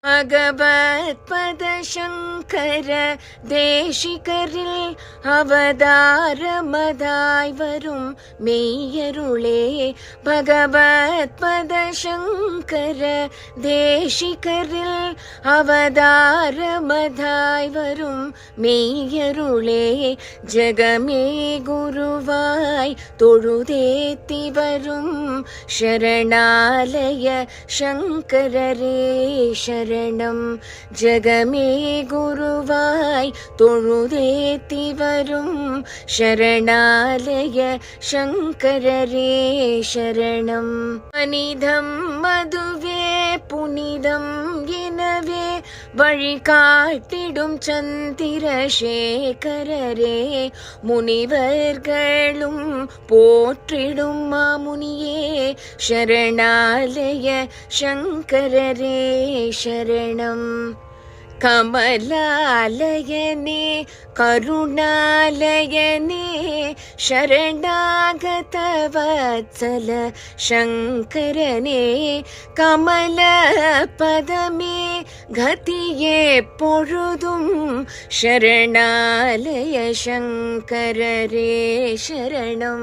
ഭഗവത്പദ ശങ്കര ദേശികരിൽ അവതാരമതായി വരും മെയ്യരുളേ. ഭഗവത്പദ ശങ്കര ദേശികരിൽ അവതാരമതായി വരും മെയ്യരുളേ. ജഗമേ ഗുരുവായി തൊഴുതേത്തി വരും ശരണാലയ ശങ്കരരേ ശരണം. ജഗമേ ഗുരുവായി തൊഴുതേത്തി വരും ശരണാലയ ശങ്കരരേ ശരണം. അനിതം മധുവേ പുനിതം எனவே வழிகாட்டிடும் சந்திரசேகரரே. முனிவர்களும் போற்றிடும் மாமுனியே சரணாலய சங்கரரே சரணம். கமலாலயனே கருணாலயனே ಶರಣಾಗತ ವತ್ಸಲ ಶಂಕರನೇ. ಕಮಲ ಪದಮೇ ಗತಿಯೇ பொழுதும் ಶರಣಾಲಯ ಶಂಕರರೇ ಶರಣಂ.